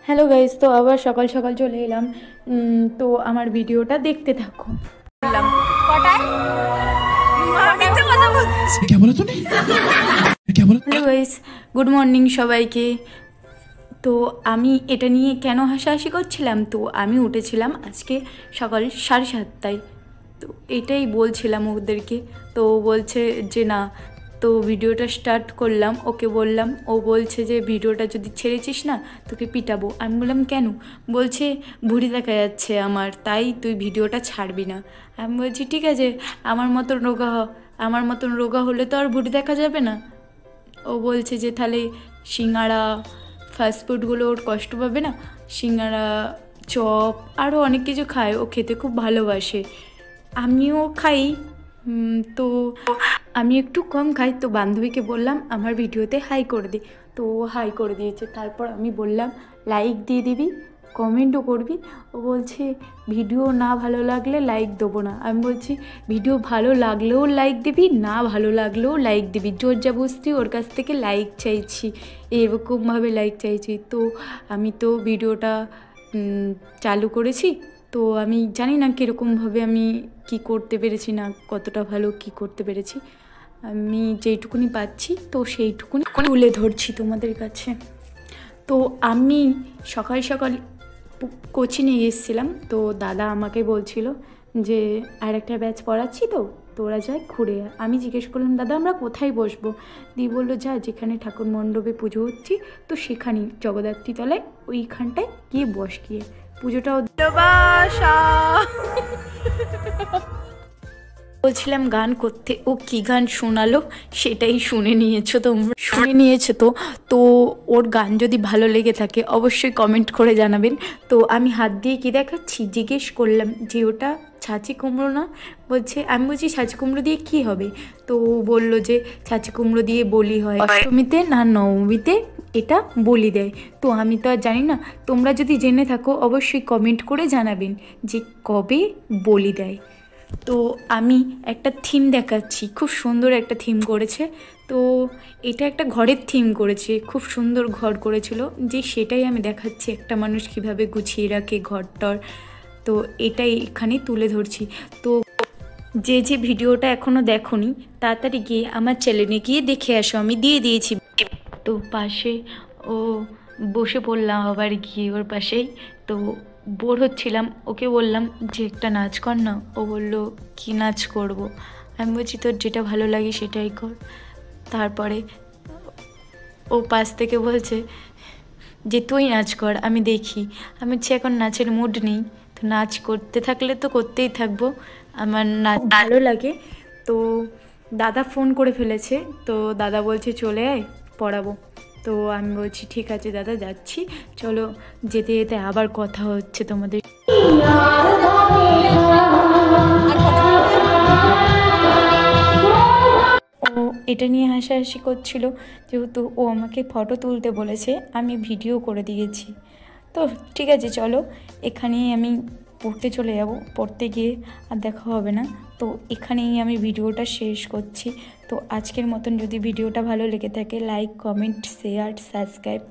Hello guys, তো আবার সকাল সকাল চলে এলাম। তো আমার ভিডিওটা দেখতে থাকো। হ্যালো গাইস, গুড মর্নিং সবাইকে। তো আমি এটা নিয়ে কেন হাসাহাসি করছিলাম, তো আমি উঠেছিলাম আজকে সকাল 7:30টায়। তো এটাই বলছিলাম ওদেরকে। তো বলছে যে না, তো ভিডিওটা স্টার্ট করলাম, ওকে বললাম। ও বলছে যে ভিডিওটা যদি ছেড়েছিস না তোকে পিটাবো। আমি বললাম কেন? বলছে ভুঁড়ি দেখা যাচ্ছে আমার, তাই তুই ভিডিওটা ছাড়বি না। আমি বলছি ঠিক আছে, আমার মতন রোগা হলে তো আর ভুঁড়ি দেখা যাবে না। ও বলছে যে তাহলে সিঙ্গাড়া ফাস্টফুডগুলো ওর কষ্ট পাবে না, সিঙ্গাড়া চপ আরও অনেক কিছু খায়, ও খেতে খুব ভালোবাসে। আমিও খাই, তো আমি একটু কম খাই। তো বান্ধবীকে বললাম আমার ভিডিওতে হাই করে দে, তো ও হাই করে দিয়েছে। তারপর আমি বললাম লাইক দিয়ে দিবি, কমেন্টও করবি। ও বলছে ভিডিও না ভালো লাগলে লাইক দেবো না। আমি বলছি ভিডিও ভালো লাগলেও লাইক দিবি, না ভালো লাগলেও লাইক দিবি, জোর জবরদস্তি ওর কাছ থেকে লাইক চাইছি, এরকমভাবে লাইক চাইছি। তো আমি তো ভিডিওটা চালু করেছি, তো আমি জানি না কীরকমভাবে আমি কি করতে পেরেছি, না কতটা ভালো কি করতে পেরেছি। আমি যেইটুকুনি পাচ্ছি তো সেইটুকুনি তুলে ধরছি তোমাদের কাছে। তো আমি সকাল সকাল কোচিংয়ে এসেছিলাম, তো দাদা আমাকে বলছিল যে আর একটা ব্যাচ পড়াচ্ছি, তো তোরা যাই ঘুরে। আমি জিজ্ঞেস করলাম দাদা আমরা কোথায় বসবো? দিয়ে বললো যা, যেখানে ঠাকুর মণ্ডপে পুজো হচ্ছি তো সেখানেই জগদ্ধাত্রী তলায় ওইখানটায় গিয়ে বস, গিয়ে পুজোটাও বলছিলাম গান করতে। ও কি গান শোনালো সেটাই শুনে নিয়েছো তো। তো ওর গান যদি ভালো লেগে থাকে অবশ্যই কমেন্ট করে জানাবেন। তো আমি হাত দিয়ে কি দেখাচ্ছি জিজ্ঞেস করলাম যে ওটা ছাঁচি কুমড়ো না? বলছে, আমি বলছি ছাঁচি কুমড়ো দিয়ে কী হবে? তো বললো যে ছাঁচি কুমড়ো দিয়ে বলি হয় অষ্টমীতে না নবমীতে, এটা বলি দেয়। তো আমি তো আর জানি না, তোমরা যদি জেনে থাকো অবশ্যই কমেন্ট করে জানাবেন যে কবে বলি দেয়। তো আমি একটা থিম দেখাচ্ছি, খুব সুন্দর একটা থিম করেছে। তো এটা একটা ঘরের থিম করেছে, খুব সুন্দর ঘর করেছিল, যে সেটাই আমি দেখাচ্ছি একটা মানুষ কিভাবে গুছিয়ে রাখে ঘরটর। তো এটাই এখানে তুলে ধরছি। তো যে ভিডিওটা এখনও দেখোনি তাড়াতাড়ি গিয়ে আমার চ্যানেলে গিয়ে দেখে আসো, আমি দিয়ে দিয়েছি। তো পাশে ও বসে পড়লাম আবার গিয়ে ওর পাশেই। তো বোর হচ্ছিলাম, ওকে বললাম যে একটা নাচ কর না। ও বললো কী নাচ করব? আমি বলছি তোর যেটা ভালো লাগে সেটাই কর। তারপরে ও পাশ থেকে বলছে যে তুই নাচ কর আমি দেখি। আমি বলছি এখন নাচের মুড নেই, তো নাচ করতে থাকলে তো করতেই থাকবো, আমার নাচ ভালো লাগে। তো দাদা ফোন করে ফেলেছে, তো দাদা বলছে চলে আয় পড়াবো। তো আমি বলছি ঠিক আছে দাদা যাচ্ছি, চলো। যেতে যেতে আবার কথা হচ্ছে তোমাদের। ও এটা নিয়ে হাসাহাসি করছিল, যেহেতু ও আমাকে ফটো তুলতে বলেছে, আমি ভিডিও করে দিয়েছি। তো ঠিক আছে চলো, এখানেই আমি পড়তে চলে যাব। পড়তে গিয়ে আর দেখা হবে না, তো এখানেই আমি ভিডিওটা শেষ করছি। তো আজকের মতন যদি ভিডিওটা ভালো লেগে থাকে লাইক কমেন্ট শেয়ার সাবস্ক্রাইব